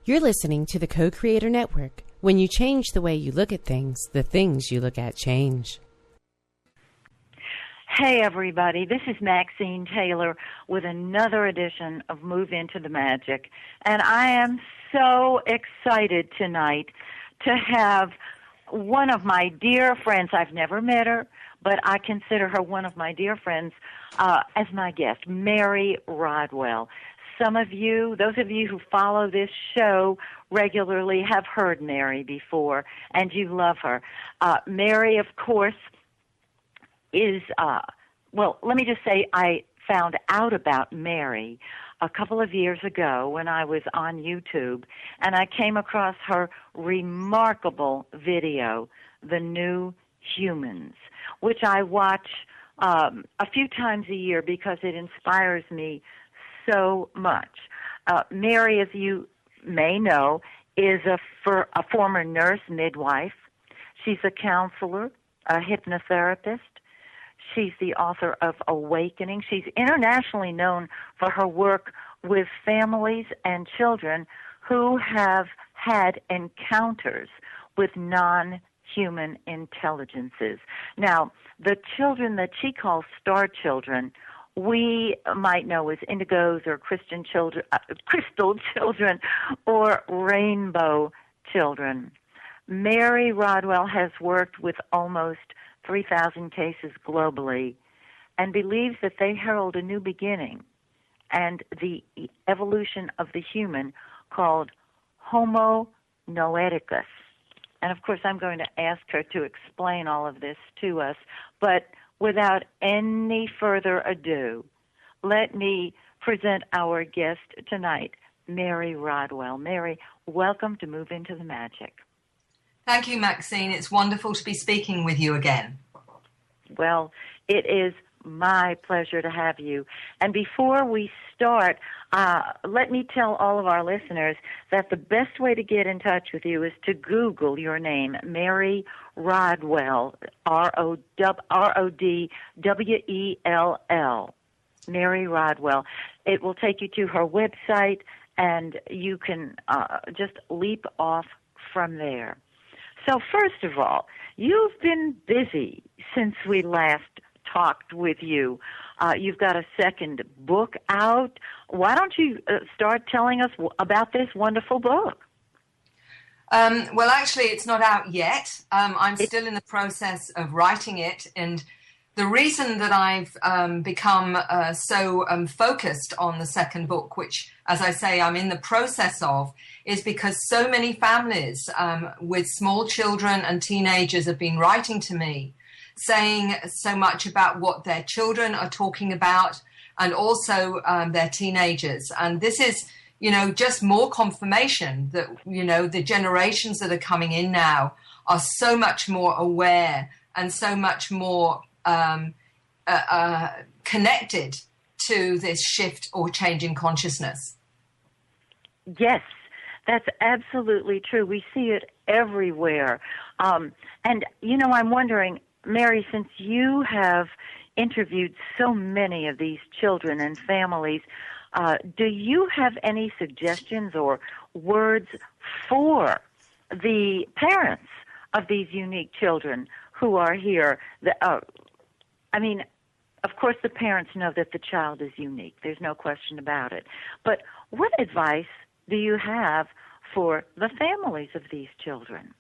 You're listening to the Co-Creator Network. When you change the way you look at things, the things you look at change. Hey, everybody. This is Maxine Taylor with another edition of Move Into the Magic. And I am so excited tonight to have one of my dear friends. I've never met her, but I consider her one of my dear friends as my guest, Mary Rodwell. Some of you, those of you who follow this show regularly, have heard Mary before, and you love her. Mary, of course, is, well, let me just say I found out about Mary a couple of years ago when I was on YouTube, and I came across her remarkable video, The New Humans, which I watch a few times a year because it inspires me so much. Mary, as you may know, is a former nurse midwife. She's a counselor, a hypnotherapist. She's the author of Awakening. She's internationally known for her work with families and children who have had encounters with non-human intelligences. Now, the children that she calls star children, we might know as indigos or crystal children or rainbow children. Mary Rodwell has worked with almost 3,000 cases globally and believes that they herald a new beginning and the evolution of the human called Homo noeticus. And, of course, I'm going to ask her to explain all of this to us. But without any further ado, let me present our guest tonight, Mary Rodwell. Mary, welcome to Move Into the Magic. Thank you, Maxine. It's wonderful to be speaking with you again. Well, it is my pleasure to have you. And before we start, let me tell all of our listeners that the best way to get in touch with you is to Google your name, Mary Rodwell, R-O-D-W-E-L-L, Mary Rodwell. It will take you to her website, and you can just leap off from there. So first of all, you've been busy since we last talked with you. You've got a second book out. Why don't you start telling us about this wonderful book? Well, actually, it's not out yet. I'm still in the process of writing it. And the reason that I've become so focused on the second book, which, as I say, I'm in the process of, is because so many families with small children and teenagers have been writing to me, saying so much about what their children are talking about and also their teenagers. And this is, just more confirmation that, the generations that are coming in now are so much more aware and so much more connected to this shift or change in consciousness. Yes, that's absolutely true. We see it everywhere. And, I'm wondering, Mary, since you have interviewed so many of these children and families, do you have any suggestions or words for the parents of these unique children who are here? Of course, the parents know that the child is unique. There's no question about it. But what advice do you have for the families of these children?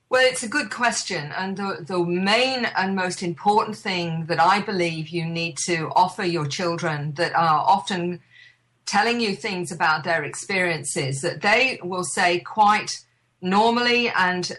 Well, it's a good question. And the main and most important thing that I believe you need to offer your children that are often telling you things about their experiences that they will say quite normally and,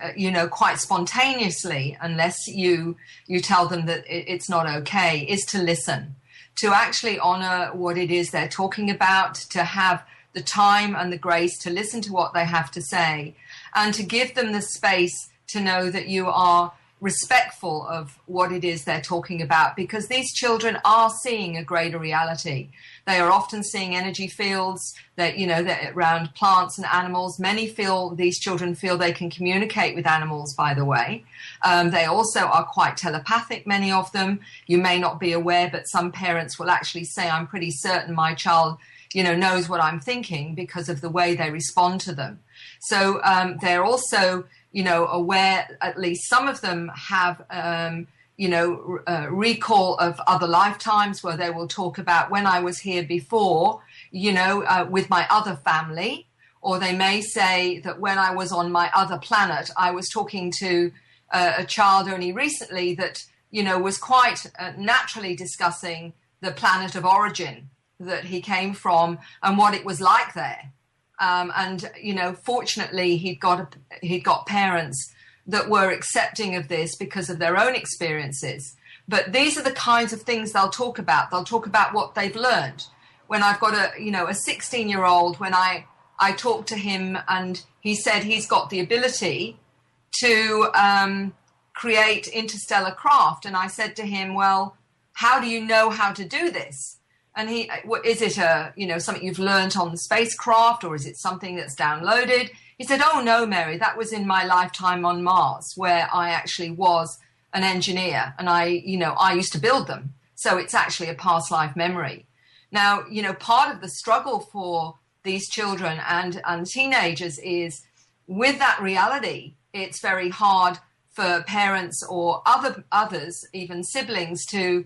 quite spontaneously, unless you tell them that it's not okay, is to listen, to actually honor what it is they're talking about, to have the time and the grace to listen to what they have to say, and to give them the space to know that you are respectful of what it is they're talking about, because these children are seeing a greater reality. They are often seeing energy fields that, that around plants and animals. These children feel they can communicate with animals, by the way. They also are quite telepathic, many of them. You may not be aware, but some parents will actually say, I'm pretty certain my child knows what I'm thinking because of the way they respond to them. So they're also, aware, at least some of them have, recall of other lifetimes where they will talk about when I was here before, with my other family, or they may say that when I was on my other planet, I was talking to a child only recently that, was quite naturally discussing the planet of origin that he came from and what it was like there. Fortunately, he'd got parents that were accepting of this because of their own experiences. But these are the kinds of things they'll talk about. They'll talk about what they've learned. When I've got a 16-year-old, when I talked to him and he said he's got the ability to create interstellar craft. And I said to him, well, how do you know how to do this? And is it something you've learned on the spacecraft, or is it something that's downloaded? He said, oh, no, Mary, that was in my lifetime on Mars, where I actually was an engineer and I used to build them. So it's actually a past life memory. Now, part of the struggle for these children and teenagers is with that reality, it's very hard for parents or others, even siblings, to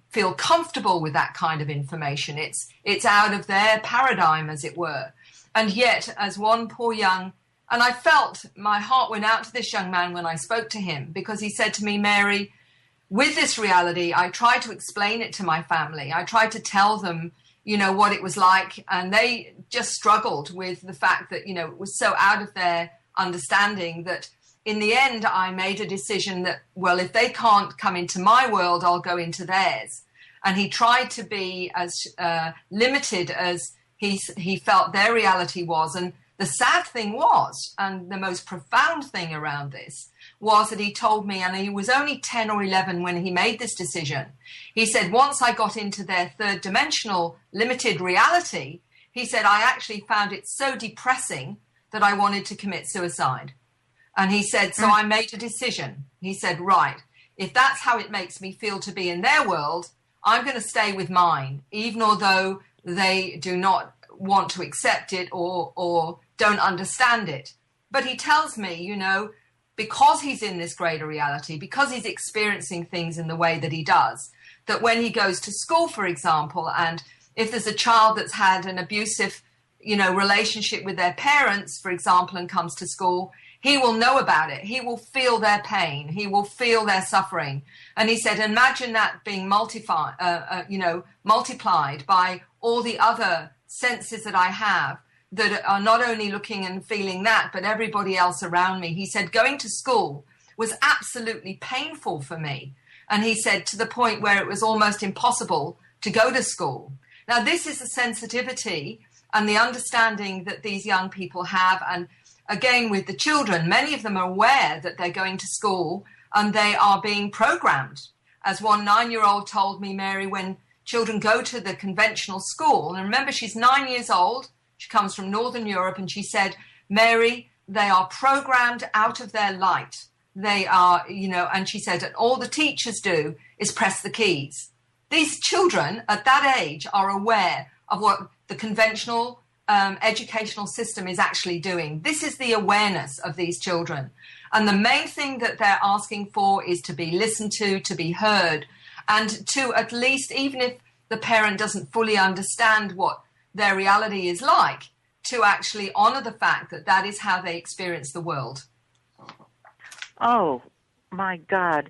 feel comfortable with that kind of information. It's out of their paradigm, as it were. And yet, as one poor young, and I felt my heart went out to this young man when I spoke to him, because he said to me, Mary, with this reality, I tried to explain it to my family. I tried to tell them, what it was like, and they just struggled with the fact that, it was so out of their understanding that in the end, I made a decision that, well, if they can't come into my world, I'll go into theirs. And he tried to be as limited as he felt their reality was. And the sad thing was, and the most profound thing around this, was that he told me, and he was only 10 or 11 when he made this decision, he said, once I got into their third dimensional limited reality, he said, I actually found it so depressing that I wanted to commit suicide. And he said, so I made a decision. He said, right, if that's how it makes me feel to be in their world, I'm going to stay with mine, even although they do not want to accept it or don't understand it. But he tells me, because he's in this greater reality, because he's experiencing things in the way that he does, that when he goes to school, for example, and if there's a child that's had an abusive, relationship with their parents, for example, and comes to school, he will know about it. He will feel their pain. He will feel their suffering. And he said, imagine that being multiplied by all the other senses that I have that are not only looking and feeling that, but everybody else around me. He said, going to school was absolutely painful for me. And he said, to the point where it was almost impossible to go to school. Now, this is the sensitivity and the understanding that these young people have. And again, with the children, many of them are aware that they're going to school and they are being programmed. As one 9-year-old told me, Mary, when children go to the conventional school, and remember, she's 9 years old, she comes from Northern Europe, and she said, Mary, they are programmed out of their light. They are, and she said, and all the teachers do is press the keys. These children at that age are aware of what the conventional educational system is actually doing. This is the awareness of these children. And the main thing that they're asking for is to be listened to be heard, and to at least, even if the parent doesn't fully understand what their reality is like, to actually honor the fact that that is how they experience the world. Oh, my God.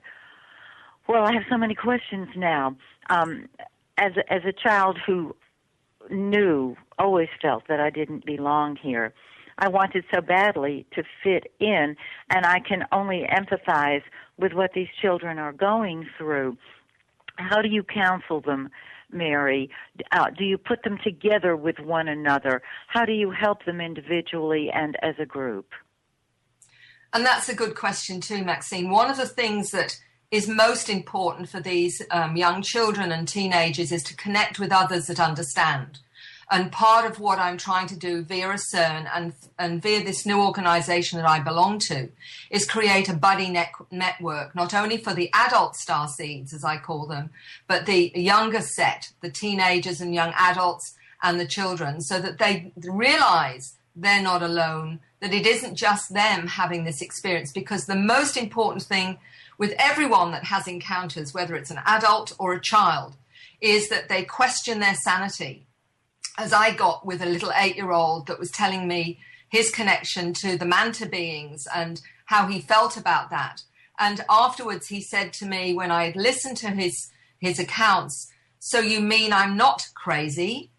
Well, I have so many questions now. As a child who always felt that I didn't belong here, I wanted so badly to fit in, and I can only empathize with what these children are going through. How do you counsel them, Mary? Do you put them together with one another? How do you help them individually and as a group? And that's a good question too, Maxine. One of the things that is most important for these young children and teenagers is to connect with others that understand. And part of what I'm trying to do via ACERN and via this new organization that I belong to is create a buddy network, not only for the adult starseeds, as I call them, but the younger set, the teenagers and young adults and the children, so that they realize they're not alone, that it isn't just them having this experience. Because the most important thing with everyone that has encounters, whether it's an adult or a child, is that they question their sanity. As I got with a little 8-year-old that was telling me his connection to the manta beings and how he felt about that. And afterwards he said to me, when I had listened to his accounts, "So you mean I'm not crazy?"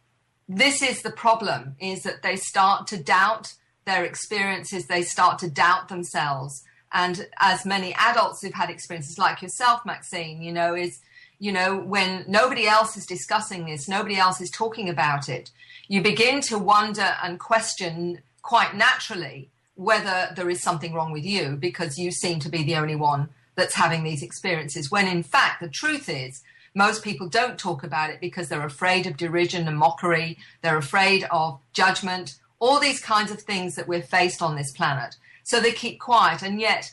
This is the problem, is that they start to doubt their experiences. They start to doubt themselves. And as many adults who've had experiences like yourself, Maxine, when nobody else is discussing this, nobody else is talking about it, you begin to wonder and question quite naturally whether there is something wrong with you, because you seem to be the only one that's having these experiences, when in fact the truth is most people don't talk about it because they're afraid of derision and mockery, they're afraid of judgment, all these kinds of things that we're faced on this planet. So they keep quiet. And yet,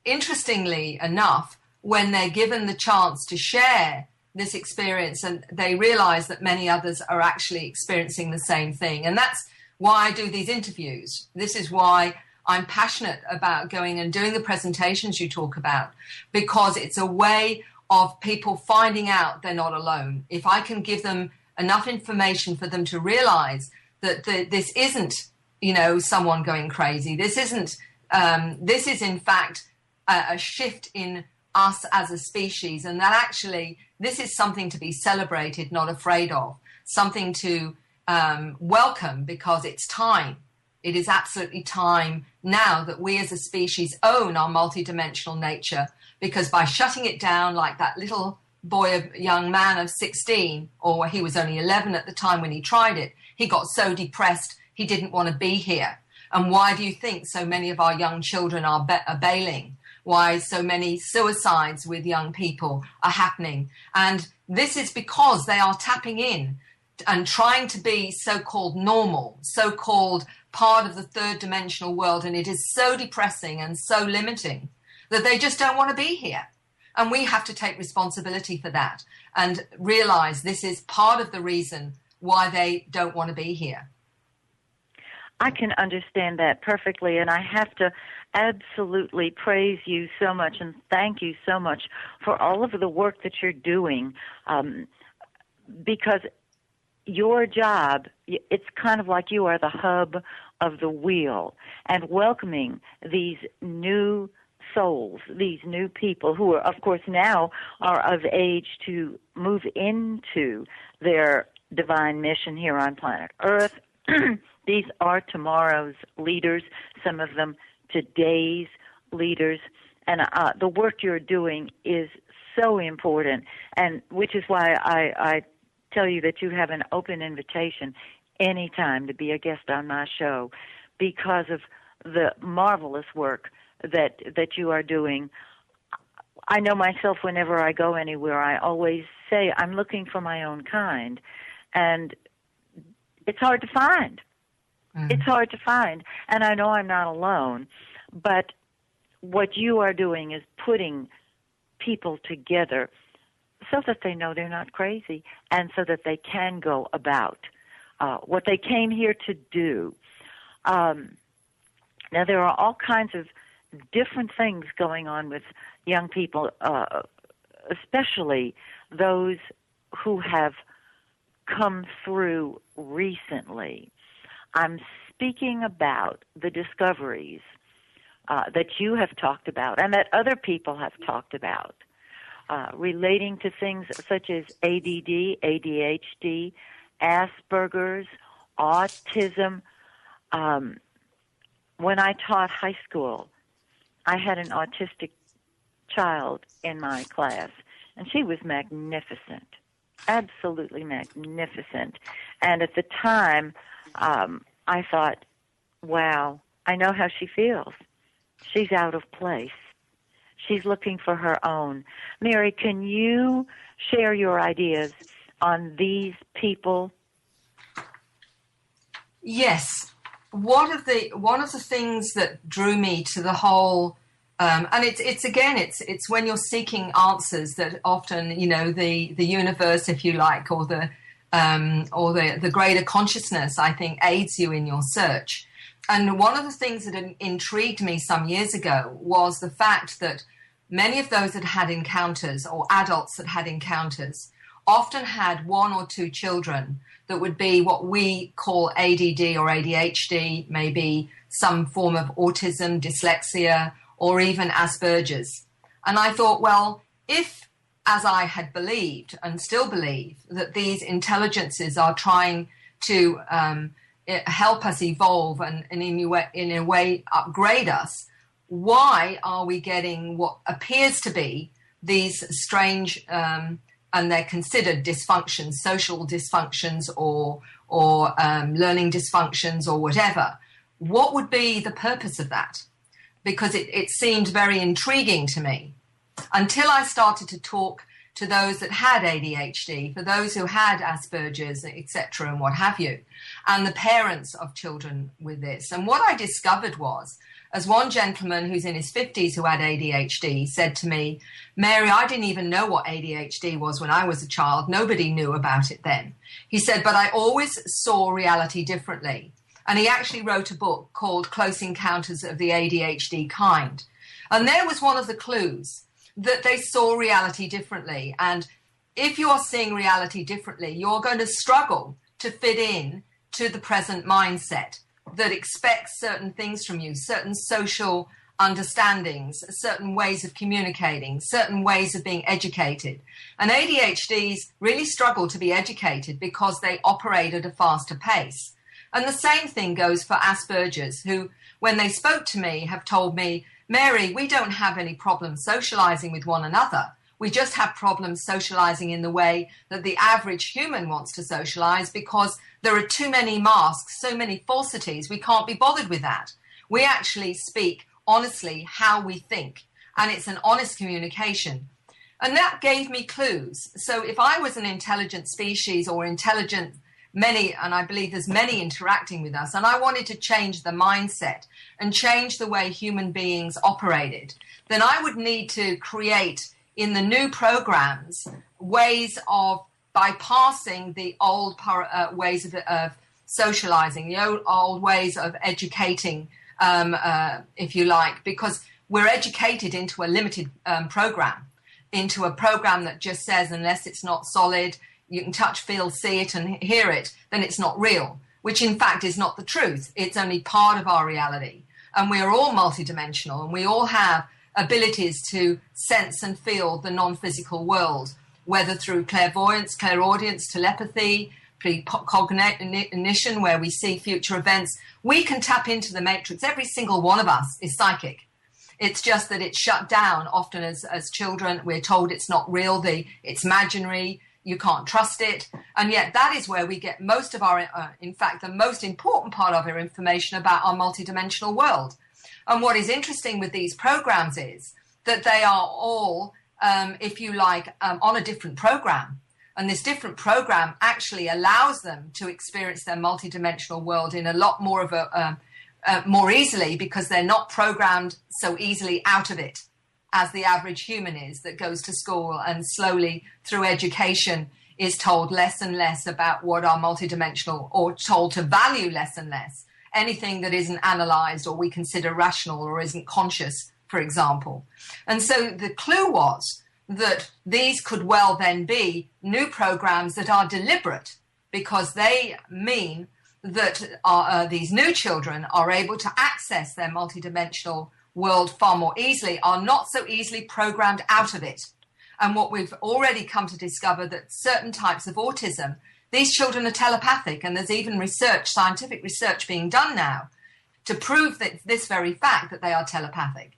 interestingly enough, when they're given the chance to share this experience, and they realize that many others are actually experiencing the same thing. And that's why I do these interviews. This is why I'm passionate about going and doing the presentations you talk about, because it's a way of people finding out they're not alone. If I can give them enough information for them to realize that this isn't, someone going crazy. This isn't, this is in fact a shift in us as a species, and that actually this is something to be celebrated, not afraid of, something to welcome, because it's time. It is absolutely time now that we as a species own our multidimensional nature, because by shutting it down like that little young man of 16, or he was only 11 at the time when he tried it, he got so depressed he didn't want to be here. And why do you think so many of our young children are bailing? Why so many suicides with young people are happening? And this is because they are tapping in and trying to be so-called normal, so-called part of the third dimensional world. And it is so depressing and so limiting that they just don't want to be here. And we have to take responsibility for that and realize this is part of the reason why they don't want to be here. I can understand that perfectly, and I have to absolutely praise you so much and thank you so much for all of the work that you're doing, because your job, it's kind of like you are the hub of the wheel, and welcoming these new souls, these new people who are, of course, now are of age to move into their divine mission here on planet Earth. These are tomorrow's leaders, some of them today's leaders, and the work you're doing is so important, and which is why I tell you that you have an open invitation anytime to be a guest on my show, because of the marvelous work that you are doing. I know myself, whenever I go anywhere, I always say I'm looking for my own kind, and it's hard to find. It's hard to find, and I know I'm not alone, but what you are doing is putting people together so that they know they're not crazy and so that they can go about what they came here to do. Now, there are all kinds of different things going on with young people, especially those who have come through recently. I'm speaking about the discoveries that you have talked about and that other people have talked about, relating to things such as ADD, ADHD, Asperger's, autism. When I taught high school, I had an autistic child in my class, and she was magnificent, absolutely magnificent. And at the time, I thought, wow, I know how she feels. She's out of place. She's looking for her own. Mary, can you share your ideas on these people? Yes. One of the things that drew me to the whole, and it's when you're seeking answers that often, the universe, if you like, or the greater consciousness, I think, aids you in your search. And one of the things that intrigued me some years ago was the fact that many of those that had encounters, or adults that had encounters, often had one or two children that would be what we call ADD or ADHD, maybe some form of autism, dyslexia, or even Asperger's. And I thought, well, if, as I had believed and still believe, that these intelligences are trying to help us evolve and in a way upgrade us, why are we getting what appears to be these strange and they're considered dysfunctions, social dysfunctions or learning dysfunctions or whatever? What would be the purpose of that? Because it seemed very intriguing to me until I started to talk to those that had ADHD, for those who had Asperger's, etc., and what have you, and the parents of children with this. And what I discovered was, as one gentleman who's in his 50s who had ADHD said to me, Mary, I didn't even know what ADHD was when I was a child. Nobody knew about it then. He said, but I always saw reality differently. And he actually wrote a book called Close Encounters of the ADHD Kind. And there was one of the clues, that they saw reality differently. And if you are seeing reality differently, you're going to struggle to fit in to the present mindset that expects certain things from you, certain social understandings, certain ways of communicating, certain ways of being educated. And ADHDs really struggle to be educated because they operate at a faster pace. And the same thing goes for Asperger's, who, when they spoke to me, have told me, Mary, we don't have any problems socializing with one another. We just have problems socializing in the way that the average human wants to socialize because there are too many masks, so many falsities. We can't be bothered with that. We actually speak honestly how we think, and it's an honest communication. And that gave me clues. So if I was an intelligent species or intelligent many, and I believe there's many interacting with us, and I wanted to change the mindset and change the way human beings operated, then I would need to create in the new programs ways of bypassing the old ways of socializing, the old ways of educating, if you like, because we're educated into a limited program, into a program that just says unless it's not solid, you can touch, feel, see it and hear it, then it's not real, which in fact is not the truth. It's only part of our reality. And we are all multidimensional, and we all have abilities to sense and feel the non-physical world, whether through clairvoyance, clairaudience, telepathy, precognition, where we see future events. We can tap into the matrix. Every single one of us is psychic. It's just that it's shut down often as children. We're told it's not real, it's imaginary, you can't trust it. And yet that is where we get most of our, in fact, the most important part of our information about our multidimensional world. And what is interesting with these programs is that they are all, if you like, on a different program. And this different program actually allows them to experience their multidimensional world in a lot more of more easily, because they're not programmed so easily out of it as the average human is, that goes to school and slowly through education is told less and less about what are multidimensional, or told to value less and less anything that isn't analyzed or we consider rational or isn't conscious, for example. And so the clue was that these could well then be new programs that are deliberate, because they mean that these new children are able to access their multidimensional world far more easily, are not so easily programmed out of it. And what we've already come to discover, that certain types of autism, these children are telepathic, and there's even research, scientific research being done now to prove that this very fact, that they are telepathic.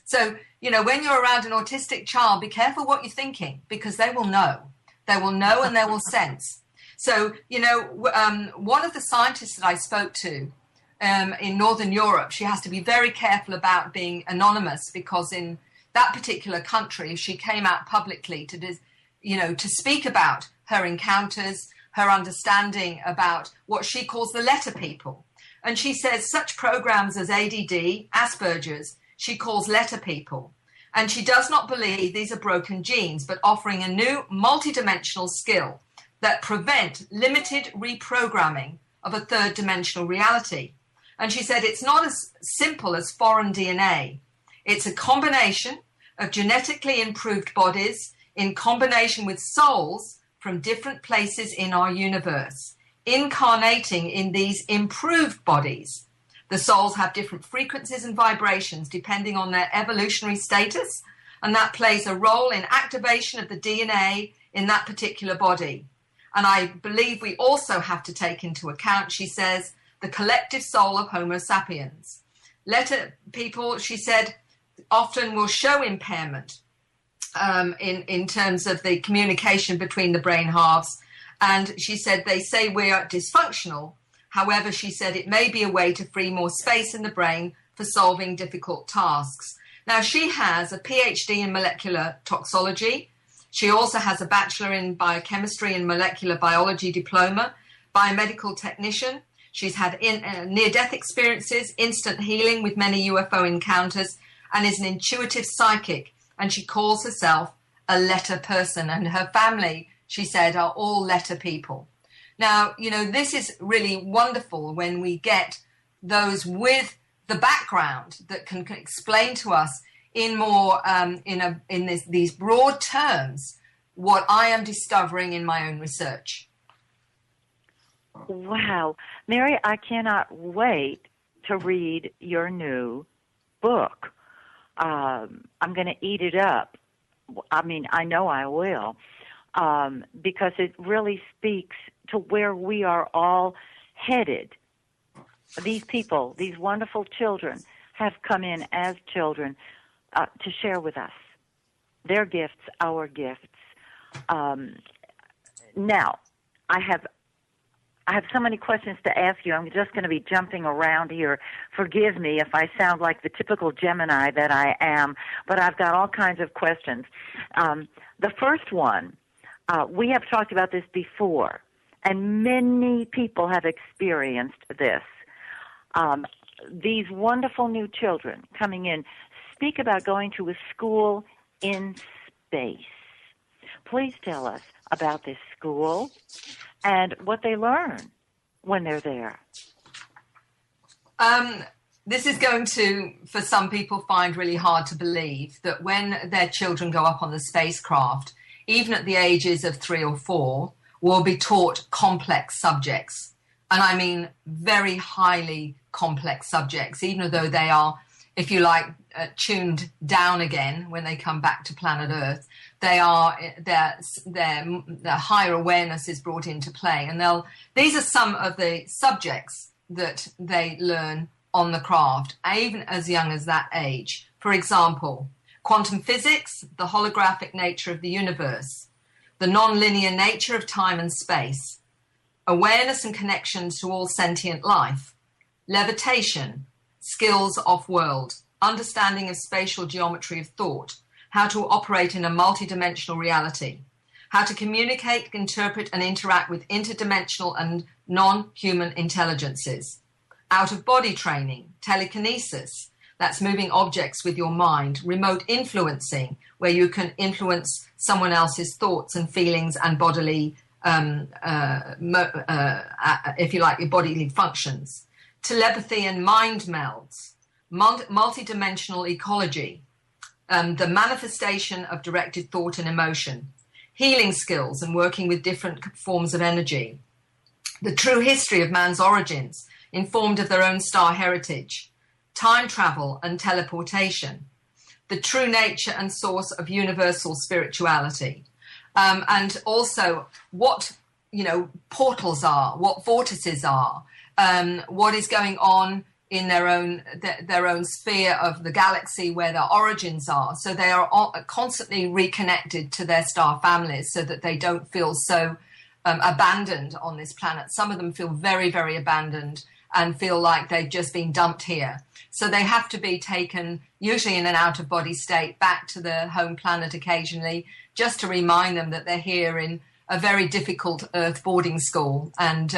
So, when you're around an autistic child, be careful what you're thinking, because they will know. They will know and they will sense. So, one of the scientists that I spoke to in Northern Europe, she has to be very careful about being anonymous, because in that particular country, if she came out publicly to speak about her encounters, her understanding about what she calls the letter people. And she says such programs as ADD, Asperger's, she calls letter people. And she does not believe these are broken genes, but offering a new multidimensional skill that prevent limited reprogramming of a third dimensional reality. And she said it's not as simple as foreign DNA. It's a combination of genetically improved bodies in combination with souls from different places in our universe, incarnating in these improved bodies. The souls have different frequencies and vibrations depending on their evolutionary status, and that plays a role in activation of the DNA in that particular body. And I believe we also have to take into account, she says, the collective soul of Homo sapiens. Letter people, she said, often will show impairment in terms of the communication between the brain halves. And she said, they say we are dysfunctional. However, she said it may be a way to free more space in the brain for solving difficult tasks. Now, she has a PhD in molecular toxology. She also has a bachelor in biochemistry and molecular biology diploma, biomedical technician. She's had near-death experiences, instant healing with many UFO encounters, and is an intuitive psychic. And she calls herself a letter person. And her family, she said, are all letter people. Now, you know, this is really wonderful when we get those with the background that can explain to us in more these broad terms what I am discovering in my own research. Wow. Mary, I cannot wait to read your new book. I'm going to eat it up. I mean, I know I will, because it really speaks to where we are all headed. These people, these wonderful children, have come in as children to share with us their gifts, our gifts. Now, I have so many questions to ask you. I'm just going to be jumping around here. Forgive me if I sound like the typical Gemini that I am, but I've got all kinds of questions. The first one, we have talked about this before, and many people have experienced this. These wonderful new children coming in speak about going to a school in space. Please tell us about this school and what they learn when they're there. This is going to, for some people, find really hard to believe that when their children go up on the spacecraft, even at the ages of 3 or 4, will be taught complex subjects. And I mean very highly complex subjects, even though they are, if you like, tuned down again when they come back to planet Earth. Their higher awareness is brought into play. And these are some of the subjects that they learn on the craft, even as young as that age. For example, quantum physics, the holographic nature of the universe, the non-linear nature of time and space, awareness and connections to all sentient life, levitation, skills off-world, understanding of spatial geometry of thought, how to operate in a multidimensional reality, how to communicate, interpret, and interact with interdimensional and non-human intelligences, out-of-body training, telekinesis, that's moving objects with your mind, remote influencing, where you can influence someone else's thoughts and feelings and bodily, if you like, your bodily functions, telepathy and mind melds, multidimensional ecology, the manifestation of directed thought and emotion, healing skills and working with different forms of energy, the true history of man's origins, informed of their own star heritage, time travel and teleportation, the true nature and source of universal spirituality, and also what, portals are, what vortices are, what is going on in their own sphere of the galaxy where their origins are. So they are constantly reconnected to their star families so that they don't feel so abandoned on this planet. Some of them feel very, very abandoned and feel like they've just been dumped here. So they have to be taken, usually in an out-of-body state, back to their home planet occasionally, just to remind them that they're here in a very difficult Earth boarding school, and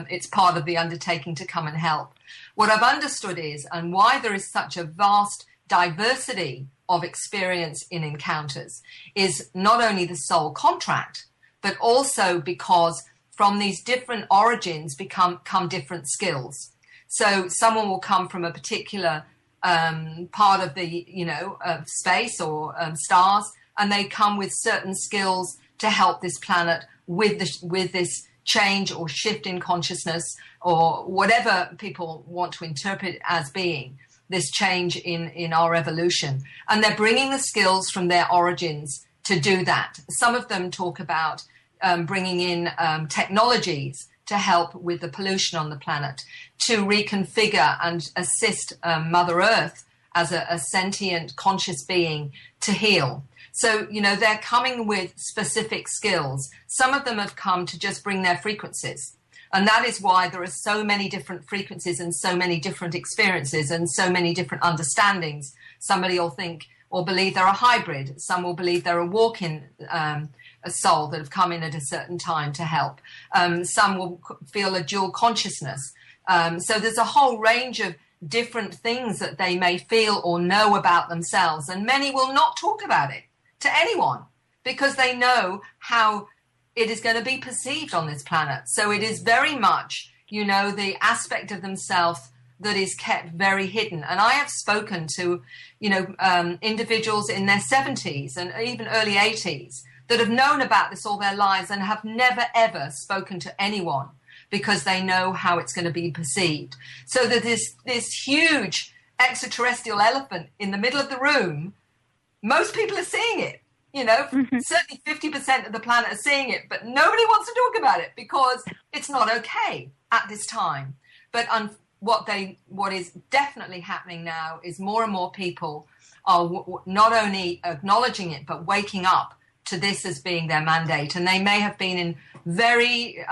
it's part of the undertaking to come and help. What I've understood is, and why there is such a vast diversity of experience in encounters, is not only the soul contract, but also because from these different origins come different skills. So someone will come from a particular part of the space or stars, and they come with certain skills to help this planet with this change or shift in consciousness, or whatever people want to interpret it as being, this change in our evolution. And they're bringing the skills from their origins to do that. Some of them talk about bringing in technologies to help with the pollution on the planet, to reconfigure and assist Mother Earth as a sentient, conscious being to heal. So, they're coming with specific skills. Some of them have come to just bring their frequencies. And that is why there are so many different frequencies and so many different experiences and so many different understandings. Somebody will think or believe they're a hybrid. Some will believe they're a walk-in a soul that have come in at a certain time to help. Some will feel a dual consciousness. So there's a whole range of different things that they may feel or know about themselves. And many will not talk about it to anyone because they know how it is going to be perceived on this planet. So it is very much, the aspect of themselves that is kept very hidden. And I have spoken to, individuals in their 70s and even early 80s that have known about this all their lives and have never, ever spoken to anyone because they know how it's going to be perceived. So that this huge extraterrestrial elephant in the middle of the room, most people are seeing it. Certainly 50% of the planet are seeing it, but nobody wants to talk about it because it's not okay at this time. But what is definitely happening now is more and more people are not only acknowledging it, but waking up to this as being their mandate. And they may have been in very,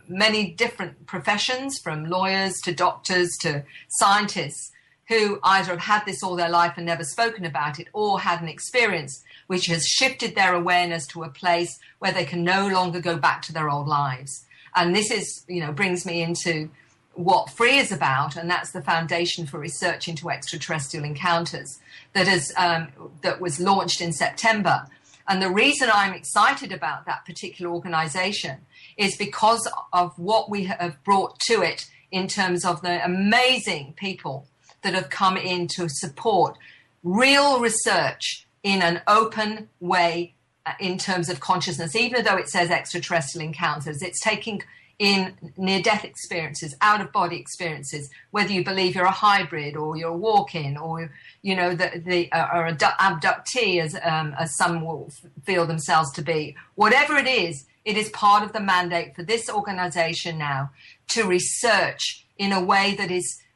many different professions, from lawyers to doctors to scientists, who either have had this all their life and never spoken about it, or had an experience which has shifted their awareness to a place where they can no longer go back to their old lives. And this is, brings me into what FREE is about, and that's the Foundation for Research into Extraterrestrial Encounters that was launched in September. And the reason I'm excited about that particular organization is because of what we have brought to it in terms of the amazing people that have come in to support real research in an open way in terms of consciousness. Even though it says extraterrestrial encounters, it's taking in near-death experiences, out-of-body experiences, whether you believe you're a hybrid or you're a walk-in or, or an abductee, as some will feel themselves to be. Whatever it is part of the mandate for this organization now to research in a way that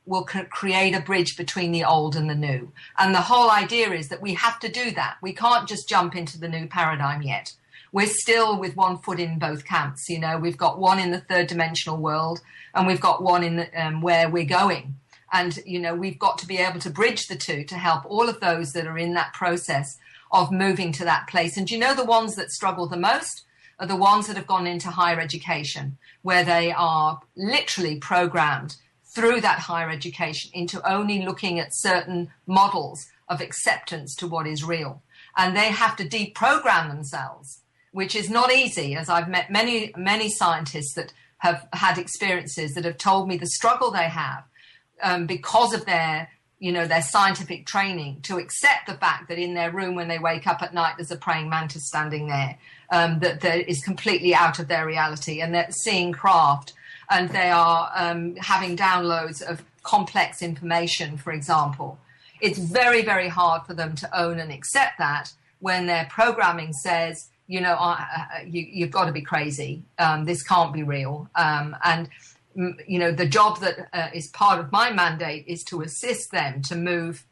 will create a bridge between the old and the new. And the whole idea is that we have to do that. We can't just jump into the new paradigm yet. We're still with one foot in both camps. We've got one in the third dimensional world and we've got one in where we're going. And, we've got to be able to bridge the two to help all of those that are in that process of moving to that place. And the ones that struggle the most are the ones that have gone into higher education, where they are literally programmed through that higher education into only looking at certain models of acceptance to what is real. And they have to deprogram themselves, which is not easy, as I've met many, many scientists that have had experiences that have told me the struggle they have because of their scientific training to accept the fact that in their room when they wake up at night, there's a praying mantis standing there, that is completely out of their reality, and they're seeing craft. And they are having downloads of complex information, for example. It's very, very hard for them to own and accept that when their programming says, you've got to be crazy. This can't be real. The job that is part of my mandate is to assist them to move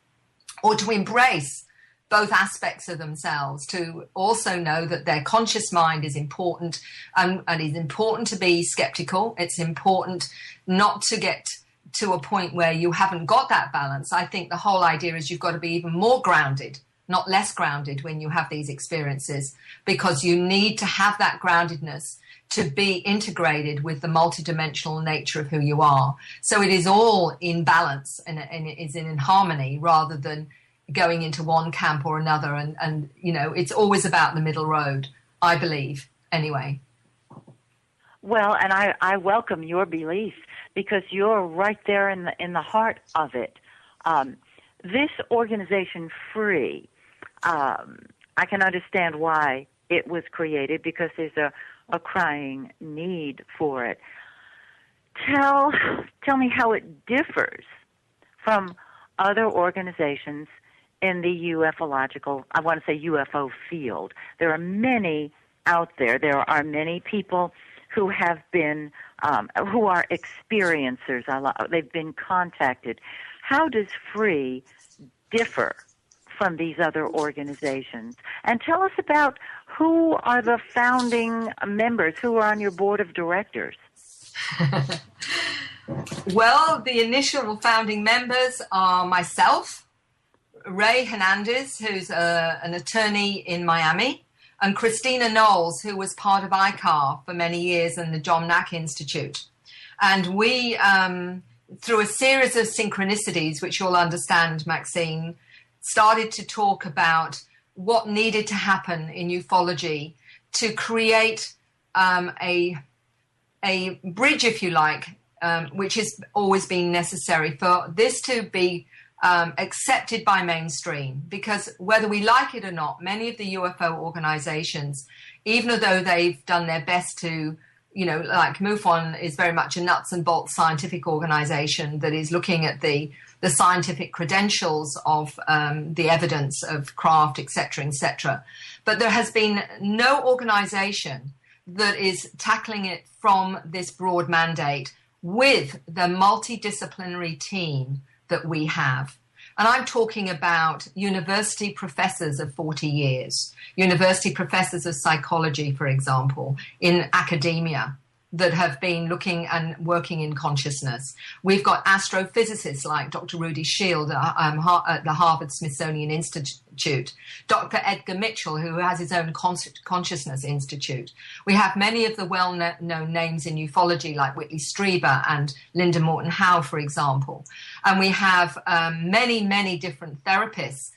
or to embrace both aspects of themselves, to also know that their conscious mind is important, and it's important to be skeptical. It's important not to get to a point where you haven't got that balance. I think the whole idea is you've got to be even more grounded not less grounded when you have these experiences, because you need to have that groundedness to be integrated with the multidimensional nature of who you are. So it is all in balance and it is in harmony rather than going into one camp or another. And you know, it's always about the middle road, I believe, anyway. Well, and I welcome your belief, because you're right there in the heart of it. This organization, Free, I can understand why it was created, because there's a crying need for it. Tell me how it differs from other organizations in the ufological, I want to say UFO field. There are many out there. There are many people who have been, who are experiencers. They've been contacted. How does Free differ from these other organizations? And tell us about who are the founding members, who are on your board of directors. Well, the initial founding members are myself, Ray Hernandez, who's an attorney in Miami, and Christina Knowles, who was part of ICAR for many years and the John Nack Institute. And we, through a series of synchronicities, which you'll understand, Maxine, started to talk about what needed to happen in ufology to create a bridge, if you like, which has always been necessary for this to be accepted by mainstream. Because whether we like it or not, many of the UFO organizations, even though they've done their best to, you know, like MUFON is very much a nuts and bolts scientific organization that is looking at the scientific credentials of the evidence of craft, etc. But there has been no organization that is tackling it from this broad mandate with the multidisciplinary team that we have. And I'm talking about university professors of 40 years, university professors of psychology, for example, in academia that have been looking and working in consciousness. We've got astrophysicists like Dr. Rudy Shield at the Harvard-Smithsonian Institute, Dr. Edgar Mitchell, who has his own consciousness institute. We have many of the well-known names in ufology like Whitley Strieber and Linda Morton Howe, for example. And we have many different therapists,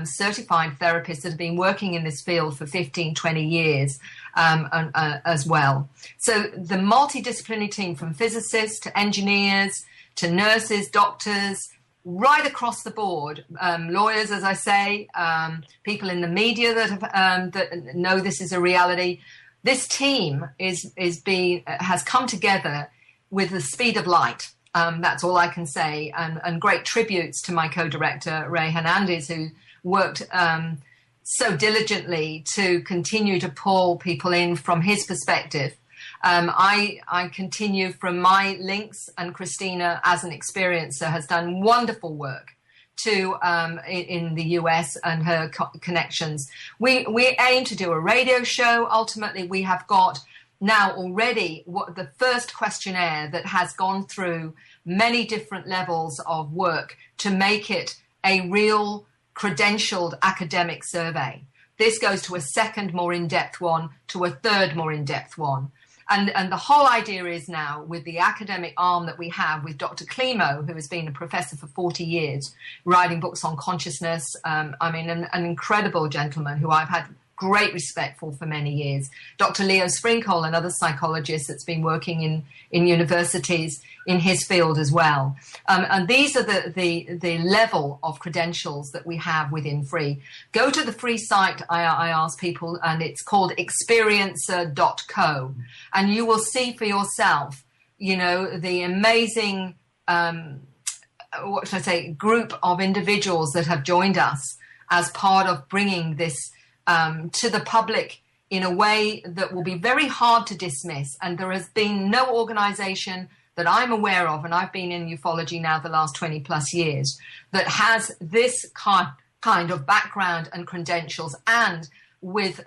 certified therapists that have been working in this field for 15, 20 years as well. So the multidisciplinary team, from physicists to engineers to nurses, doctors, right across the board, lawyers, as I say, people in the media that have that know this is a reality. This team has come together with the speed of light. That's all I can say. And great tributes to my co-director, Ray Hernandez, who worked so diligently to continue to pull people in from his perspective. I continue from my links, and Christina, as an experiencer, has done wonderful work in the US and her connections. We aim to do a radio show. Ultimately, we have got now already the first questionnaire that has gone through many different levels of work to make it a real credentialed academic survey. This goes to a second more in-depth one, to a third more in-depth one. And the whole idea is now, with the academic arm that we have with Dr. Klimo, who has been a professor for 40 years, writing books on consciousness, an incredible gentleman who I've had great respect for many years. Dr. Leo Sprinkle, another psychologist that's been working in universities in his field as well. And these are the level of credentials that we have within Free. Go to the Free site, I ask people, and it's called experiencer.co. And you will see for yourself, you know, the amazing, group of individuals that have joined us as part of bringing this to the public in a way that will be very hard to dismiss. And there has been no organization that I'm aware of, and I've been in ufology now the last 20 plus years, that has this kind of background and credentials, and with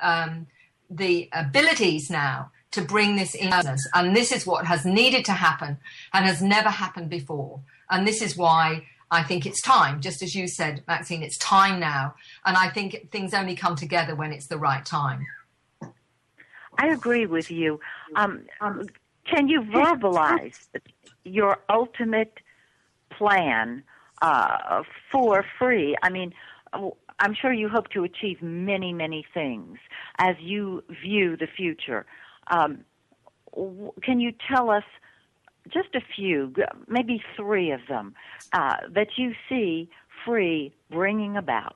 the abilities now to bring this in. And this is what has needed to happen and has never happened before. And this is why I think it's time, just as you said, Maxine, it's time now. And I think things only come together when it's the right time. I agree with you. Can you verbalize your ultimate plan for free? I mean, I'm sure you hope to achieve many, many things as you view the future. Can you tell us just a few, maybe 3 of them, that you see free bringing about?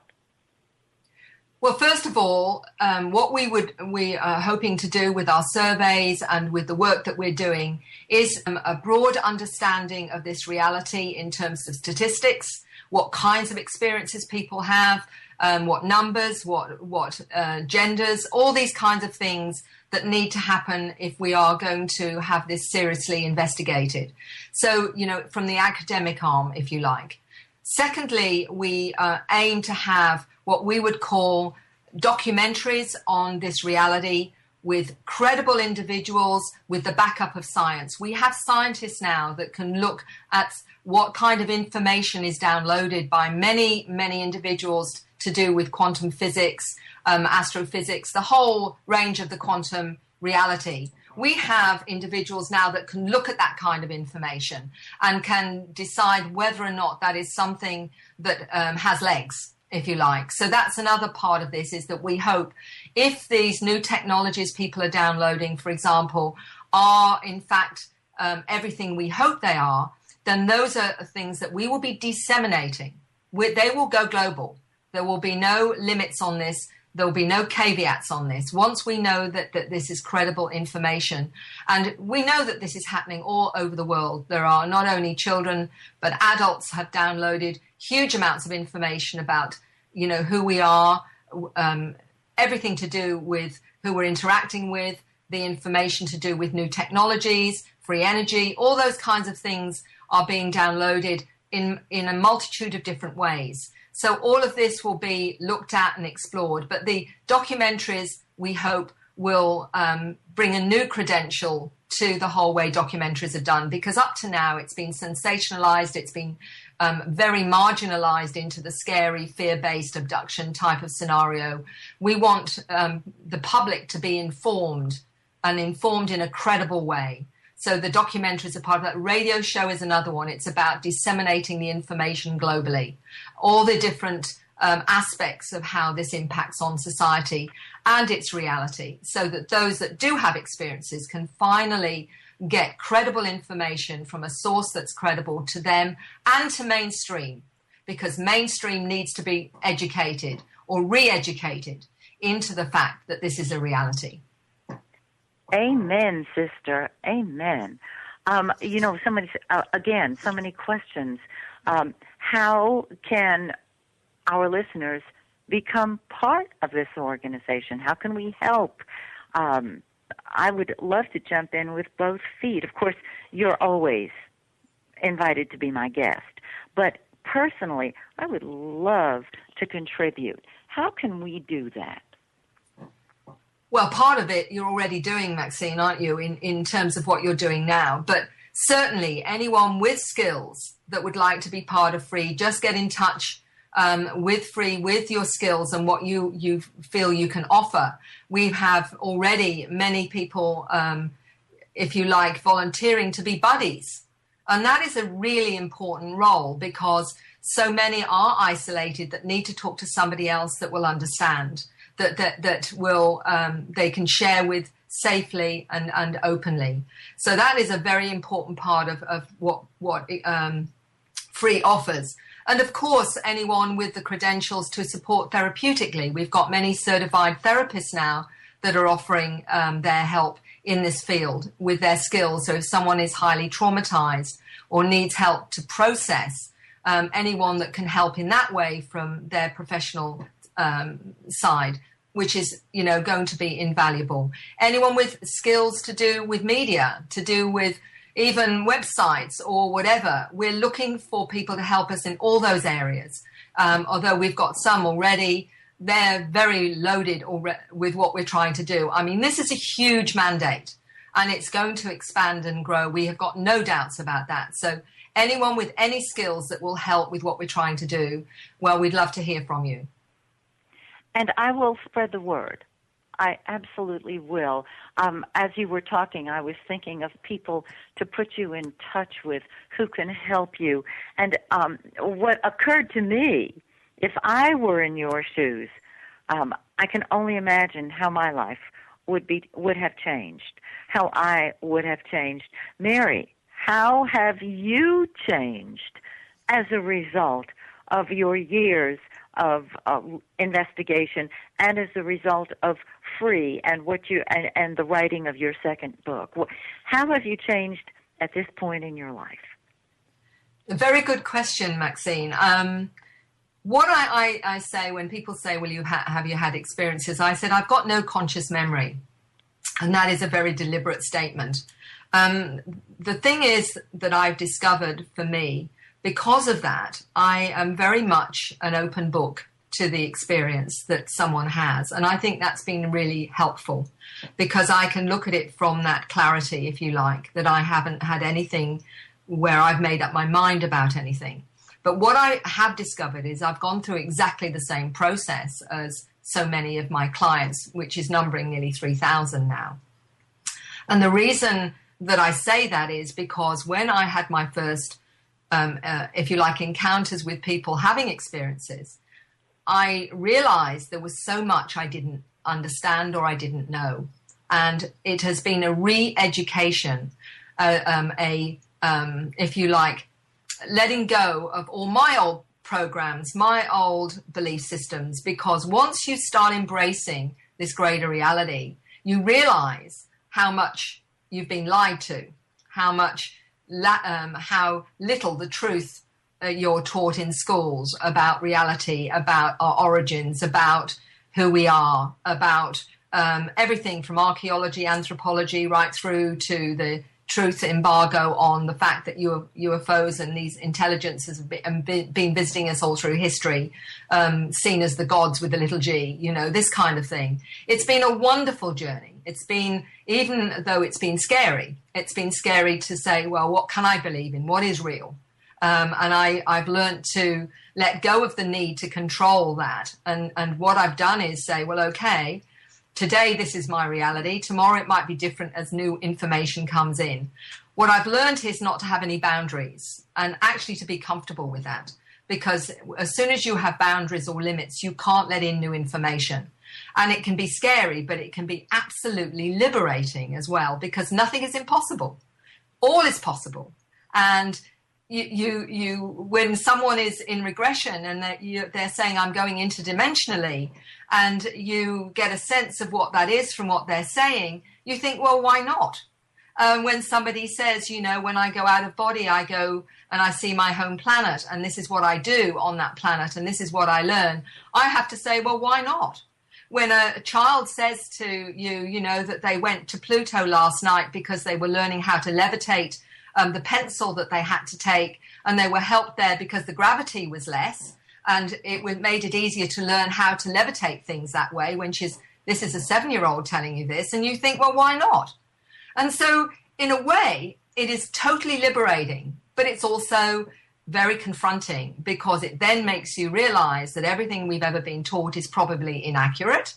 Well, first of all, what we are hoping to do with our surveys and with the work that we're doing is a broad understanding of this reality in terms of statistics, what kinds of experiences people have, what numbers, what genders, all these kinds of things that need to happen if we are going to have this seriously investigated. So, from the academic arm, if you like. Secondly, we aim to have what we would call documentaries on this reality with credible individuals with the backup of science. We have scientists now that can look at what kind of information is downloaded by many, many individuals to do with quantum physics, astrophysics, the whole range of the quantum reality. We have individuals now that can look at that kind of information and can decide whether or not that is something that has legs, if you like. So that's another part of this, is that we hope if these new technologies people are downloading, for example, are in fact everything we hope they are, then those are things that we will be disseminating. They will go global. There will be no limits on this. There will be no caveats on this. Once we know that this is credible information, and we know that this is happening all over the world. There are not only children, but adults have downloaded huge amounts of information about, who we are, everything to do with who we're interacting with, the information to do with new technologies, free energy, all those kinds of things are being downloaded in a multitude of different ways. So all of this will be looked at and explored, but the documentaries, we hope, will bring a new credential to the whole way documentaries are done, because up to now it's been sensationalized, it's been very marginalized into the scary, fear-based abduction type of scenario. We want the public to be informed, and informed in a credible way. So the documentaries are part of that. Radio show is another one. It's about disseminating the information globally, all the different aspects of how this impacts on society and its reality, so that those that do have experiences can finally get credible information from a source that's credible to them and to mainstream, because mainstream needs to be educated or re-educated into the fact that this is a reality. Amen, sister. Amen. So many questions. How can our listeners become part of this organization? How can we help? I would love to jump in with both feet. Of course, you're always invited to be my guest. But personally, I would love to contribute. How can we do that? Well, part of it you're already doing, Maxine, aren't you, in terms of what you're doing now. But certainly anyone with skills that would like to be part of Free, just get in touch with Free, with your skills and what you feel you can offer. We have already many people, if you like, volunteering to be buddies. And that is a really important role, because so many are isolated that need to talk to somebody else that will understand, that will they can share with safely and openly. So that is a very important part of what Free offers. And of course, anyone with the credentials to support therapeutically. We've got many certified therapists now that are offering their help in this field with their skills. So if someone is highly traumatized or needs help to process, anyone that can help in that way from their professional side, which is, going to be invaluable. Anyone with skills to do with media, to do with even websites or whatever, we're looking for people to help us in all those areas. Although we've got some already, they're very loaded with what we're trying to do. I mean, this is a huge mandate. and it's going to expand and grow. We have got no doubts about that. So anyone with any skills that will help with what we're trying to do, well, we'd love to hear from you. And I will spread the word. I absolutely will. As you were talking, I was thinking of people to put you in touch with who can help you. And what occurred to me, if I were in your shoes, I can only imagine how my life would have changed, how I would have changed. Mary, how have you changed as a result of your years of investigation and as a result of Free and and the writing of your second book? How have you changed at this point in your life? A very good question, Maxine. What I say when people say, well, have you had experiences? I said, I've got no conscious memory. And that is a very deliberate statement. The thing is that I've discovered for me, because of that, I am very much an open book to the experience that someone has. And I think that's been really helpful because I can look at it from that clarity, if you like, that I haven't had anything where I've made up my mind about anything. But what I have discovered is I've gone through exactly the same process as so many of my clients, which is numbering nearly 3,000 now. And the reason that I say that is because when I had my first, if you like, encounters with people having experiences, I realized there was so much I didn't understand or I didn't know. And it has been a re-education, if you like, letting go of all my old programs, my old belief systems, because once you start embracing this greater reality, you realize how much you've been lied to, how little the truth you're taught in schools about reality, about our origins, about who we are, about everything from archaeology, anthropology, right through to the truth embargo on the fact that UFOs and these intelligences have been visiting us all through history, seen as the gods with a little g, this kind of thing. It's been a wonderful journey. It's been, even though it's been scary to say, well, what can I believe in? What is real? And I've learned to let go of the need to control that. And what I've done is say, well, okay, today this is my reality. Tomorrow it might be different as new information comes in. What I've learned is not to have any boundaries and actually to be comfortable with that. Because as soon as you have boundaries or limits, you can't let in new information. And it can be scary, but it can be absolutely liberating as well, because nothing is impossible. All is possible. And you when someone is in regression and they're saying I'm going interdimensionally, and you get a sense of what that is from what they're saying, you think, well, why not? When somebody says, when I go out of body, I go and I see my home planet, and this is what I do on that planet, and this is what I learn, I have to say, well, why not? When a child says to you, that they went to Pluto last night because they were learning how to levitate the pencil that they had to take, and they were helped there because the gravity was less, and it made it easier to learn how to levitate things that way. This is a 7-year-old telling you this, and you think, well, why not? And so, in a way, it is totally liberating, but it's also very confronting, because it then makes you realize that everything we've ever been taught is probably inaccurate,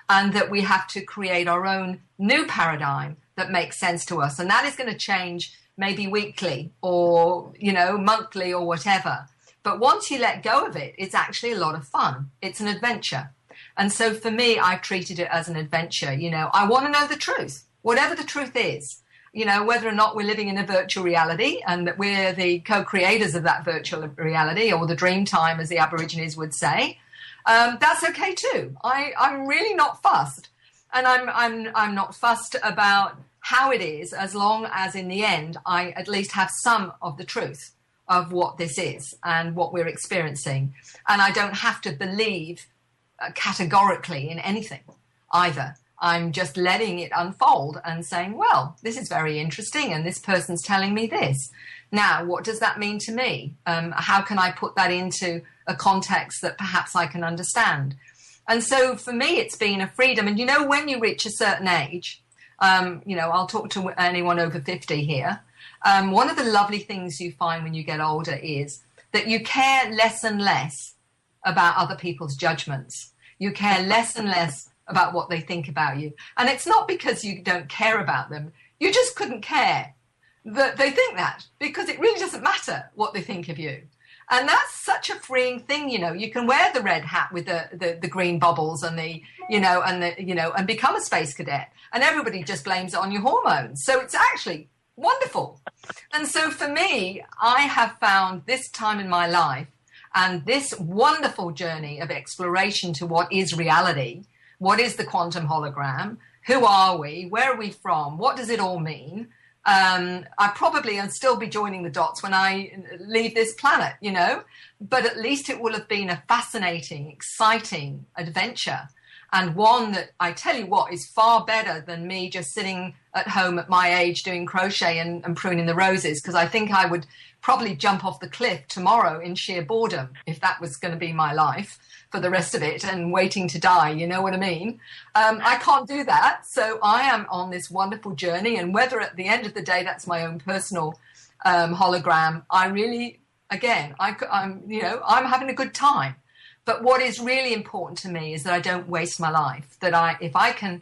and that we have to create our own new paradigm that makes sense to us. And that is going to change maybe weekly or, monthly or whatever. But once you let go of it, it's actually a lot of fun. It's an adventure. And so for me, I've treated it as an adventure. I want to know the truth, whatever the truth is. Whether or not we're living in a virtual reality and that we're the co-creators of that virtual reality, or the dream time, as the Aborigines would say, that's okay too. I'm really not fussed, and I'm not fussed about how it is, as long as in the end I at least have some of the truth of what this is and what we're experiencing, and I don't have to believe categorically in anything either. I'm just letting it unfold and saying, well, this is very interesting, and this person's telling me this. Now, what does that mean to me? How can I put that into a context that perhaps I can understand? And so for me, it's been a freedom. And when you reach a certain age, I'll talk to anyone over 50 here. One of the lovely things you find when you get older is that you care less and less about other people's judgments. You care less and less about what they think about you. And it's not because you don't care about them. You just couldn't care that they think that, because it really doesn't matter what they think of you. And that's such a freeing thing, You can wear the red hat with the green bubbles and and become a space cadet, and everybody just blames it on your hormones. So it's actually wonderful. And so for me, I have found this time in my life and this wonderful journey of exploration to what is reality, what is the quantum hologram, who are we, where are we from, what does it all mean? I probably will still be joining the dots when I leave this planet, but at least it will have been a fascinating, exciting adventure, and one that, I tell you what, is far better than me just sitting at home at my age doing crochet and pruning the roses, because I think I would probably jump off the cliff tomorrow in sheer boredom if that was going to be my life for the rest of it and waiting to die, you know what I mean? I can't do that. So I am on this wonderful journey, and whether at the end of the day that's my own personal hologram, I really, again, I'm having a good time. But what is really important to me is that I don't waste my life, that if I can,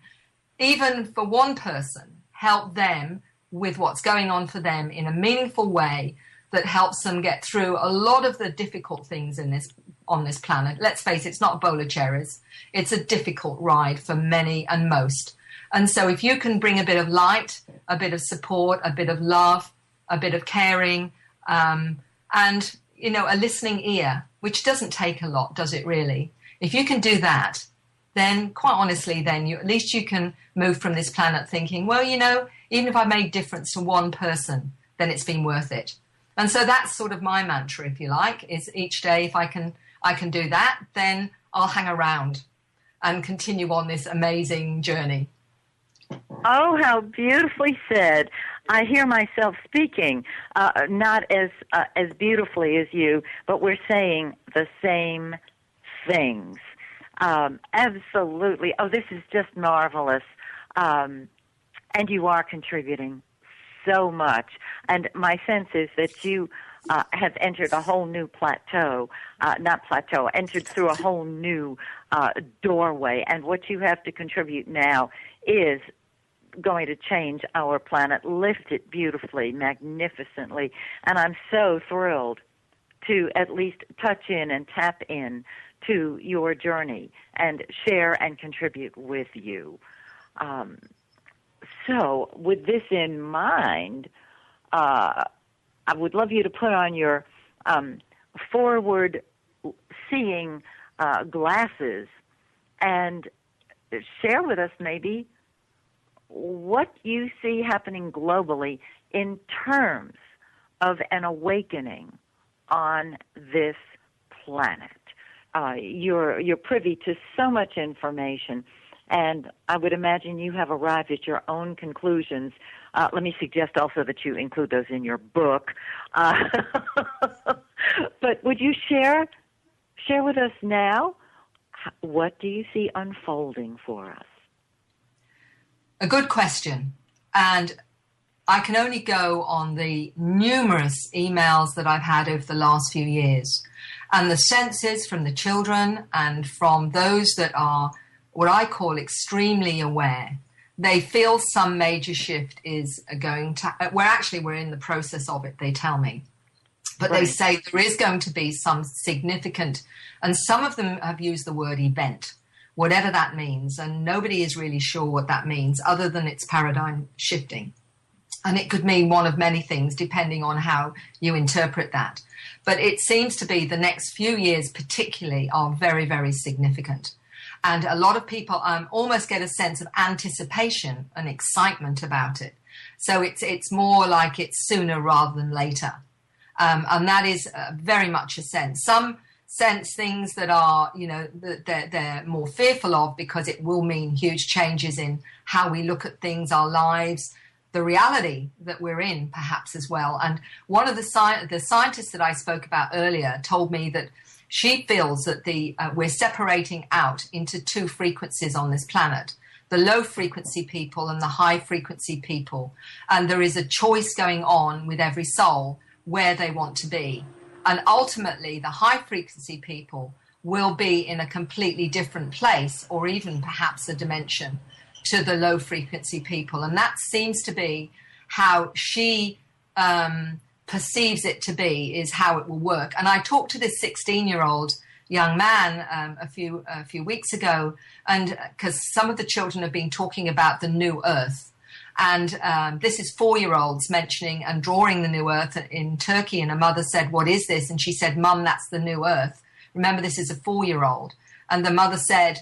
even for one person, help them with what's going on for them in a meaningful way that helps them get through a lot of the difficult things on this planet. Let's face it, it's not a bowl of cherries. It's a difficult ride for many and most. And so if you can bring a bit of light, a bit of support, a bit of love, a bit of caring, and, a listening ear, which doesn't take a lot, does it really? If you can do that, then quite honestly, then at least you can move from this planet thinking, well, even if I made difference to one person, then it's been worth it. And so that's sort of my mantra, if you like, is each day, if I can do that, then I'll hang around and continue on this amazing journey. Oh, how beautifully said. I hear myself speaking, not as beautifully as you, but we're saying the same things. Absolutely. Oh, this is just marvelous. And you are contributing so much. And my sense is that you have entered a whole new entered through a whole new doorway. And what you have to contribute now is going to change our planet, lift it beautifully, magnificently. And I'm so thrilled to at least touch in and tap in to your journey and share and contribute with you. So with this in mind, I would love you to put on your forward-seeing glasses and share with us maybe what you see happening globally in terms of an awakening on this planet. You're privy to so much information, and I would imagine you have arrived at your own conclusions. Let me suggest also that you include those in your book. But would you share with us now, what do you see unfolding for us? A good question. And I can only go on the numerous emails that I've had over the last few years, and the senses from the children and from those that are what I call extremely aware. They feel some major shift is going to, we're in the process of it, they tell me. But right. They say there is going to be some significant, and some of them have used the word event, whatever that means. And nobody is really sure what that means other than it's paradigm shifting. And it could mean one of many things depending on how you interpret that. But it seems to be the next few years particularly are very, very significant. And a lot of people almost get a sense of anticipation and excitement about it. So it's more like it's sooner rather than later. And that is very much a sense. Some sense things that are, that they're more fearful of because it will mean huge changes in how we look at things, our lives, the reality that we're in perhaps as well. And one of the scientists that I spoke about earlier told me that she feels that we're separating out into two frequencies on this planet. the low frequency people and the high frequency people. And there is a choice going on with every soul where they want to be. And ultimately, the high frequency people will be in a completely different place, or even perhaps a dimension, to the low frequency people. And that seems to be how she perceives it to be, is how it will work. And I talked to this 16-year-old young man a few weeks ago, and because some of the children have been talking about the new Earth. And this is 4-year-olds mentioning and drawing the new Earth in Turkey. And a mother said, "What is this?" And she said, "Mum, that's the new Earth." Remember, this is a 4-year-old. And the mother said,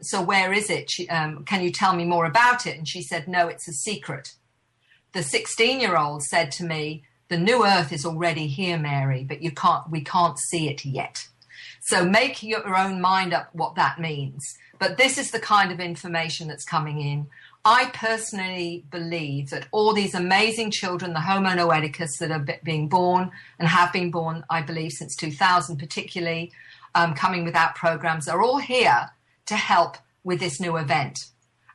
"So where is it? Can you tell me more about it?" And she said, "No, it's a secret." The 16-year-old said to me, "The new Earth is already here, Mary, but we can't see it yet." So make your own mind up what that means. But this is the kind of information that's coming in. I personally believe that all these amazing children, the Homo noeticus that are being born and have been born, I believe, since 2000 particularly, coming without programs, are all here to help with this new event.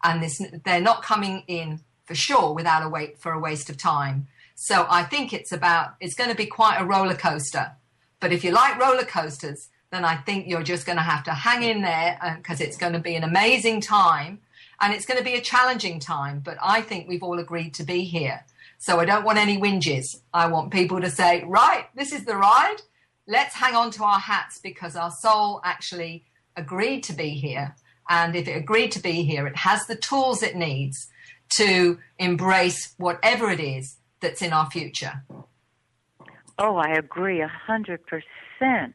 And they're not coming in for sure without a waste of time. So I think it's going to be quite a roller coaster. But if you like roller coasters, then I think you're just going to have to hang in there, because it's going to be an amazing time, and it's going to be a challenging time. But I think we've all agreed to be here. So I don't want any whinges. I want people to say, right, this is the ride. Let's hang on to our hats, because our soul actually agreed to be here. And if it agreed to be here, it has the tools it needs to embrace whatever it is that's in our future. Oh, I agree 100%.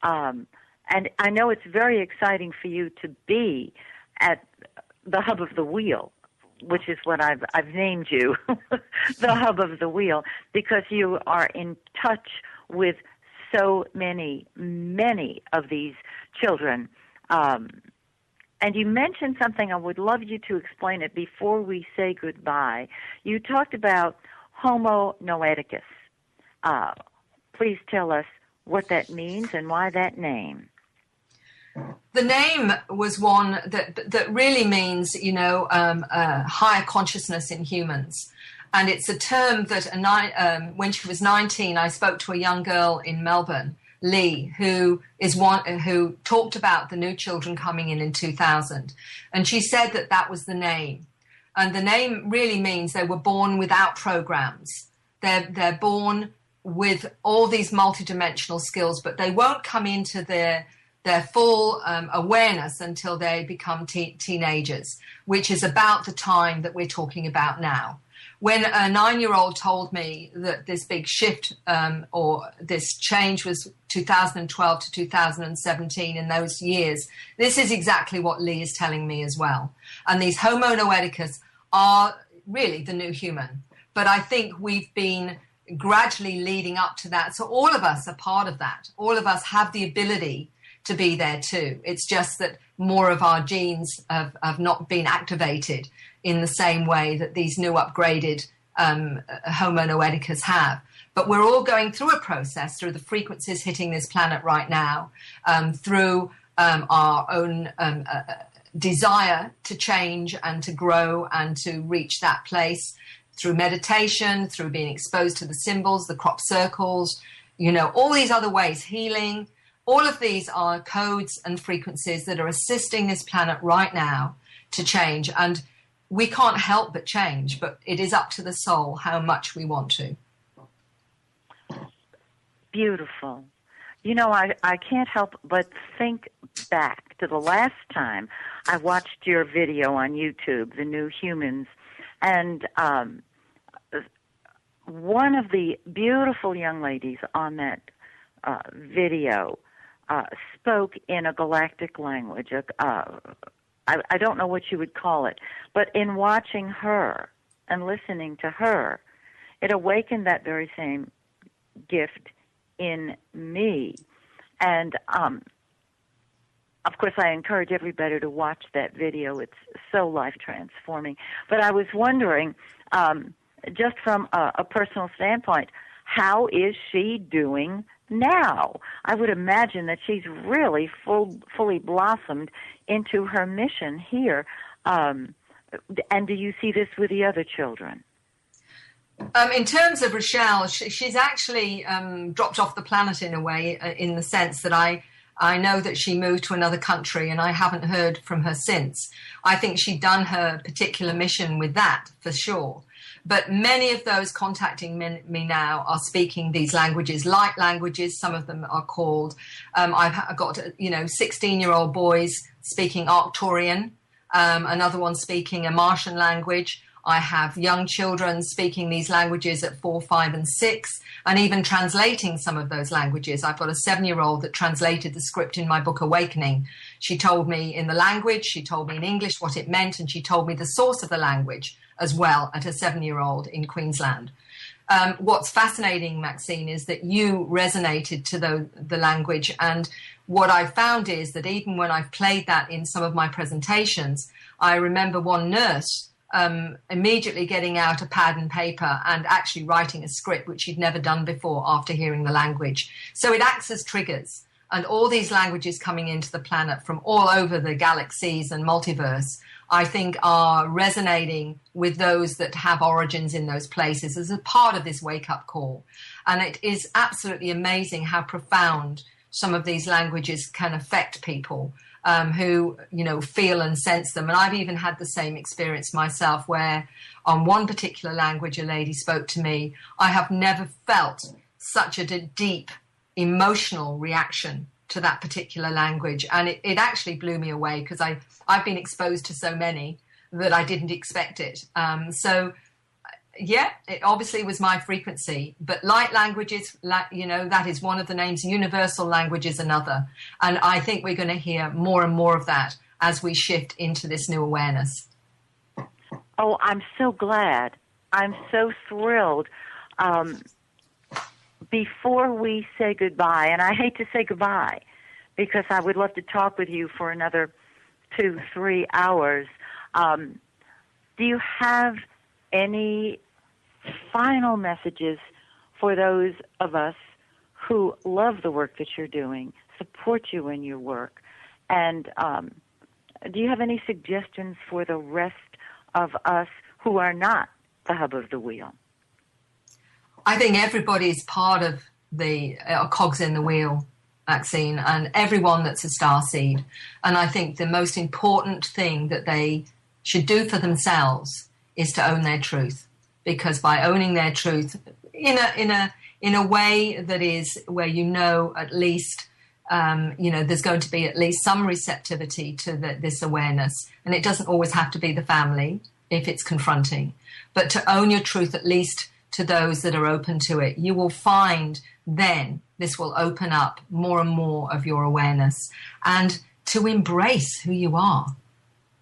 And I know it's very exciting for you to be at the hub of the wheel, which is what I've named you, the hub of the wheel, because you are in touch with so many of these children. And you mentioned something, I would love you to explain it before we say goodbye. You talked about Homo noeticus. Please tell us what that means and why that name. The name was one that really means, higher consciousness in humans. And it's a term that when she was 19, I spoke to a young girl in Melbourne, Lee, who talked about the new children coming in 2000. And she said that was the name. And the name really means they were born without programs. They're born with all these multidimensional skills, but they won't come into their full awareness until they become teenagers, which is about the time that we're talking about now. When a 9-year-old told me that this big shift or this change was 2012 to 2017 in those years, this is exactly what Lee is telling me as well. And these Homo noeticus are really the new human. But I think we've been gradually leading up to that. So all of us are part of that. All of us have the ability to be there too. It's just that more of our genes have not been activated in the same way that these new upgraded Homo noeticus have. But we're all going through a process through the frequencies hitting this planet right now, through our own desire to change and to grow and to reach that place, through meditation, through being exposed to the symbols, the crop circles, all these other ways, healing. All of these are codes and frequencies that are assisting this planet right now to change. And we can't help but change, but it is up to the soul how much we want to. Beautiful. I can't help but think back to the last time I watched your video on YouTube, The New Humans, and one of the beautiful young ladies on that video spoke in a galactic language. I don't know what you would call it, but in watching her and listening to her, it awakened that very same gift in me. And of course, I encourage everybody to watch that video. It's so life-transforming. But I was wondering, just from a personal standpoint, how is she doing now? I would imagine that she's really fully blossomed into her mission here. And do you see this with the other children? In terms of Rochelle, she's actually dropped off the planet in a way, in the sense that I know that she moved to another country and I haven't heard from her since. I think she'd done her particular mission with that, for sure. But many of those contacting me now are speaking these languages, light languages. Some of them are called. I've got 16-year-old boys speaking Arcturian, another one speaking a Martian language. I have young children speaking these languages at 4, 5, and 6, and even translating some of those languages. I've got a 7-year-old that translated the script in my book, Awakening. She told me in the language, she told me in English what it meant, and she told me the source of the language as well at a 7-year-old in Queensland. What's fascinating, Maxine, is that you resonated to the language. And what I found is that even when I've played that in some of my presentations, I remember one nurse immediately getting out a pad and paper and actually writing a script, which she'd never done before after hearing the language. So it acts as triggers. And all these languages coming into the planet from all over the galaxies and multiverse, I think, are resonating with those that have origins in those places as a part of this wake-up call. And it is absolutely amazing how profound some of these languages can affect people who, feel and sense them. And I've even had the same experience myself, where on one particular language a lady spoke to me. I have never felt such a deep emotional reaction to that particular language. And it actually blew me away, because I've been exposed to so many that I didn't expect it. It obviously was my frequency. But light languages, that is one of the names. Universal language is another. And I think we're going to hear more and more of that as we shift into this new awareness. Oh, I'm so glad. I'm so thrilled. Before we say goodbye, and I hate to say goodbye because I would love to talk with you for another 2-3 hours, do you have any final messages for those of us who love the work that you're doing, support you in your work, and do you have any suggestions for the rest of us who are not the hub of the wheel? I think everybody is part of the cogs in the wheel, Maxine, and everyone that's a starseed. And I think the most important thing that they should do for themselves is to own their truth, because by owning their truth in a way that is where at least there's going to be at least some receptivity to this awareness, and it doesn't always have to be the family if it's confronting, but to own your truth at least to those that are open to it, you will find then this will open up more and more of your awareness, and to embrace who you are,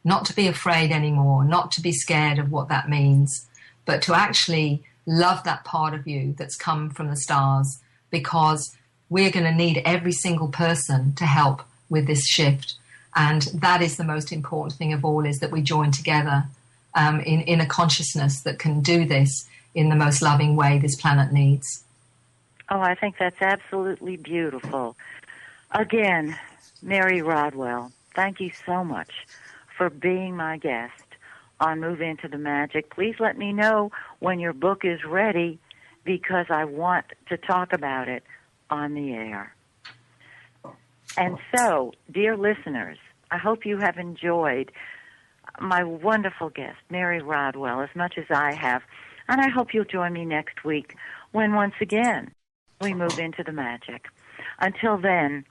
not to be afraid anymore, not to be scared of what that means, but to actually love that part of you that's come from the stars, because we're going to need every single person to help with this shift. And that is the most important thing of all, is that we join together in a consciousness that can do this in the most loving way this planet needs. Oh, I think that's absolutely beautiful. Again, Mary Rodwell, thank you so much for being my guest on Move Into the Magic. Please let me know when your book is ready, because I want to talk about it on the air. And so, dear listeners, I hope you have enjoyed my wonderful guest, Mary Rodwell, as much as I have. And I hope you'll join me next week when once again we move into the magic. Until then,